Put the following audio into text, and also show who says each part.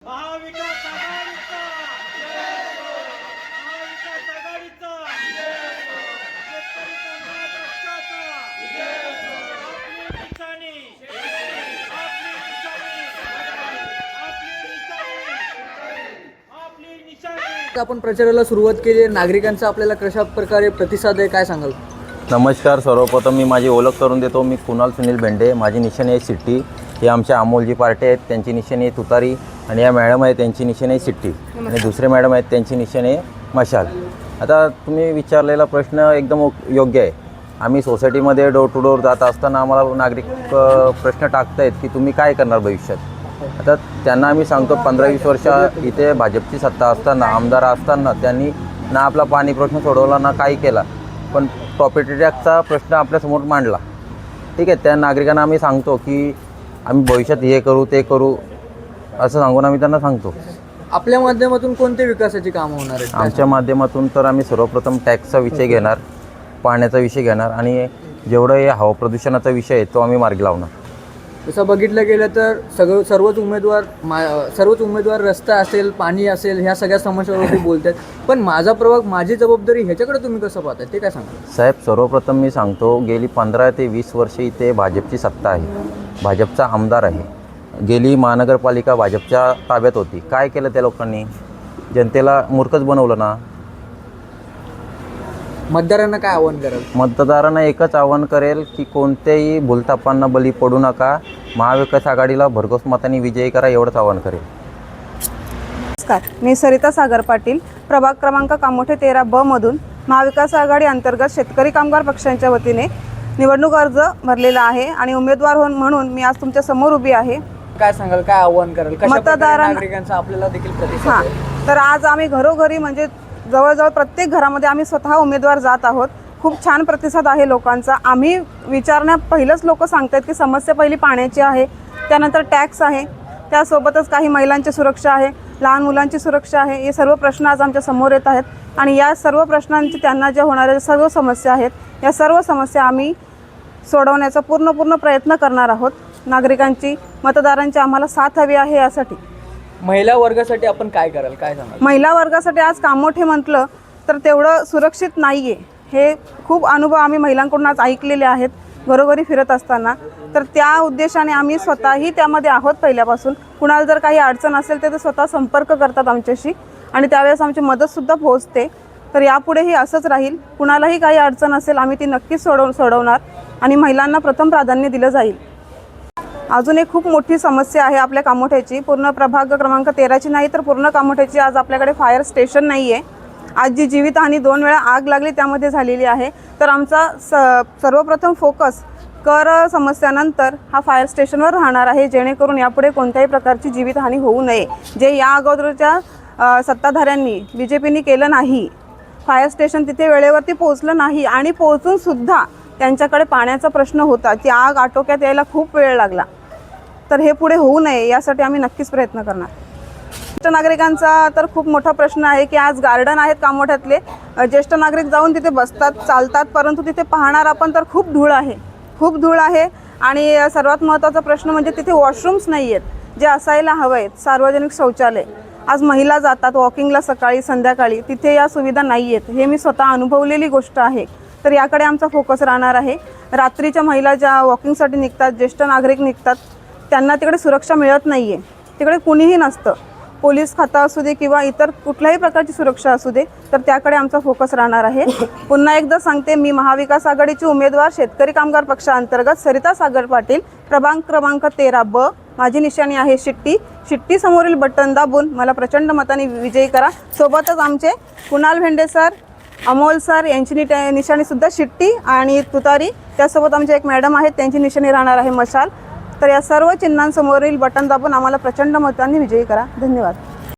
Speaker 1: महाविकास आघाडीचा महाविकास आघाडीचा शेतकरी कामगार पक्षाचा आपली निशाणी आपली निशाणी आपली निशाणी.
Speaker 2: आपण प्रचाराला सुरुवात केली आहे. नागरिकांचा आपल्याला कशा प्रकारे प्रतिसाद आहे, काय सांगाल?
Speaker 3: नमस्कार. सर्वप्रथम मी माझी ओळख करून देतो. मी कुणाल सुनील भेंडे. माझी निशाणी आहे सिट्टी. हे आमच्या अमोलजी पार्टे आहेत, त्यांची निशाणी आहे तुतारी. आणि या मॅडम आहे, त्यांची निशाणी आहे सिट्टी. आणि दुसरे मॅडम आहेत, त्यांची निशाणी आहे मशाल. आता तुम्ही विचारलेला प्रश्न एकदम योग्य आहे. आम्ही सोसायटीमध्ये डोर टू डोर जात असताना आम्हाला नागरिक प्रश्न टाकत आहेत की तुम्ही काय करणार भविष्यात. आता त्यांना आम्ही सांगतो 15-20 वर्ष इथे भाजपची सत्ता असताना, आमदार असताना त्यांनी ना आपला पाणी प्रश्न सोडवला ना काही केला, पण प्रॉपर्टी टॅक्सचा प्रश्न आपल्यासमोर मांडला. ठीक आहे, त्या नागरिकांना आम्ही सांगतो की आम्ही भविष्यात हे करू ते करू असं सांगून आम्ही त्यांना सांगतो.
Speaker 2: आपल्या माध्यमातून कोणते विकासाची कामं होणार आहेत?
Speaker 3: आमच्या माध्यमातून तर आम्ही सर्वप्रथम टॅक्सचा विषय घेणार, पाण्याचा विषय घेणार आणि जेवढं हे हवा प्रदूषणाचा विषय आहे तो आम्ही मार्गी लावणार.
Speaker 2: तसं बघितलं गेलं तर सर्वच उमेदवार रस्ता असेल, पाणी असेल, ह्या सगळ्या समस्यांवरती बोलतात. पण माझा प्रभाग माझी जबाबदारी ह्याच्याकडे तुम्ही कसं पाहताय, ते काय सांगा?
Speaker 3: साहेब, सर्वप्रथम मी सांगतो, गेली 15 ते 20 वर्षे इथे भाजपची सत्ता आहे, भाजपचा आमदार आहे. गेली महानगरपालिका भाजपच्या ताब्यात होती. काय केलं त्या लोकांनी? जनतेला मूर्खच बनवलं ना.
Speaker 2: मतदारांना काय आव्हान कराल?
Speaker 3: मतदारांना एकच आवाहन करेल की कोणत्याही भूलथापांना बली पडू नका, महाविकास आघाडीला भरघोस मतांनी विजयी करा, एवढंच आवाहन करेल.
Speaker 4: नमस्कार, मी सरिता सागर पाटील, प्रभाग क्रमांक कामोठे 13B मधून महाविकास आघाडी अंतर्गत शेतकरी कामगार पक्षांच्या वतीने निवडणूक अर्ज भरलेला आहे आणि उमेदवार म्हणून मी आज तुमच्या समोर उभी आहे.
Speaker 2: काय सांगाल, काय आव्हान कराल? कशा प्रकारे
Speaker 4: मतदारांना
Speaker 2: नागरिकांचा आपल्याला देखील प्रतिसाद
Speaker 4: हां,
Speaker 2: आहे?
Speaker 4: तर आज आम्ही घरोघरी म्हणजे जवळजवळ प्रत्येक घरामध्ये आम्ही स्वतः उमेदवार जात आहोत. खूप छान प्रतिसाद आहे लोकांचा. आम्ही विचारण्या पहिलंच लोक सांगतात की समस्या पहिली पाण्याची आहे, त्यानंतर टॅक्स आहे, त्यासोबतच काही महिलांची सुरक्षा आहे, लहान मुलांची सुरक्षा आहे. हे सर्व प्रश्न आज आमच्या समोर येत आहेत आणि या सर्व प्रश्नांची त्यांना ज्या होणाऱ्या सर्व समस्या आहेत, या सर्व समस्या आम्ही सोडवण्याचा पूर्ण प्रयत्न करणार आहोत. नागरिकांची, मतदारांची आम्हाला साथ हवी आहे. यासाठी
Speaker 2: महिला वर्गासाठी आपण काय कराल, काय सांगाल?
Speaker 4: महिला वर्गासाठी आज कामोठे म्हटलं तर तेवढं सुरक्षित नाही आहे. हे खूप अनुभव आम्ही महिलांकडून आज ऐकलेले आहेत घरोघरी फिरत असताना. तर त्या उद्देशाने आम्ही स्वतःही त्यामध्ये आहोत पहिल्यापासून. कुणाला जर काही अडचण असेल तर ते स्वतः संपर्क करतात आमच्याशी आणि त्यावेळेस आमची मदतसुद्धा पोहोचते. तर यापुढेही असंच राहील. कुणालाही काही अडचण असेल आम्ही ती नक्कीच सोडवणार आणि महिलांना प्रथम प्राधान्य दिलं जाईल. अजून एक खूप मोठी समस्या आहे आपल्या कामोठ्याची. पूर्ण प्रभाग क्रमांक 13ची नाही तर पूर्ण कामोठ्याची आज आपल्याकडे फायर स्टेशन नाही आहे. आज जी जीवितहानी 2 वेळा आग लागली त्यामध्ये झालेली आहे. तर आमचा सर्वप्रथम फोकस कर समस्यानंतर हा फायर स्टेशनवर राहणार आहे, जेणेकरून यापुढे कोणत्याही प्रकारची जीवितहानी होऊ नये. जे या अगोदरच्या सत्ताधाऱ्यांनी BJPनी केलं नाही, फायर स्टेशन तिथे वेळेवरती पोहोचलं नाही आणि पोहोचूनसुद्धा त्यांच्याकडे पाण्याचा प्रश्न होता, ती आग आटोक्यात यायला खूप वेळ लागला. तर हे पुढे होऊ नये यासाठी आम्ही नक्कीच प्रयत्न करणार. ज्येष्ठ नागरिकांचा तर खूप मोठा प्रश्न आहे की आज गार्डन आहेत कामोठ्यातले, ज्येष्ठ नागरिक जाऊन तिथे बसतात, चालतात, परंतु तिथे पाहणार आपण तर खूप धूळ आहे. आणि सर्वात महत्त्वाचा प्रश्न म्हणजे तिथे वॉशरूम्स नाही आहेत जे असायला हवं आहेत, सार्वजनिक शौचालय. आज महिला जातात वॉकिंगला सकाळी संध्याकाळी, तिथे या सुविधा नाही आहेत. हे मी स्वतः अनुभवलेली गोष्ट आहे. तर याकडे आमचा फोकस राहणार आहे. रात्रीच्या महिला ज्या वॉकिंगसाठी निघतात, ज्येष्ठ नागरिक निघतात, त्यांना तिकडे सुरक्षा मिळत नाही आहे. तिकडे कुणीही नसतं, पोलीस खातं असू दे किंवा इतर कुठल्याही प्रकारची सुरक्षा असू दे, तर त्याकडे आमचा फोकस राहणार आहे. पुन्हा एकदा सांगते, मी महाविकास आघाडीची उमेदवार शेतकरी कामगार पक्षाअंतर्गत सरिता सागर पाटील, प्रभाग क्रमांक 13B. माझी निशाणी आहे शिट्टी समोरील बटन दाबून मला प्रचंड मताने विजयी करा. सोबतच आमचे कुणाल भेंडे सर, अमोल सर यांची निशाणीसुद्धा शिट्टी आणि तुतारी. त्यासोबत आमचे एक मॅडम आहेत, त्यांची निशाणी राहणार आहे मशाल. तर या सर्व चिन्हांसमोरील बटन दाबून आम्हाला प्रचंड मतांनी विजयी करा. धन्यवाद.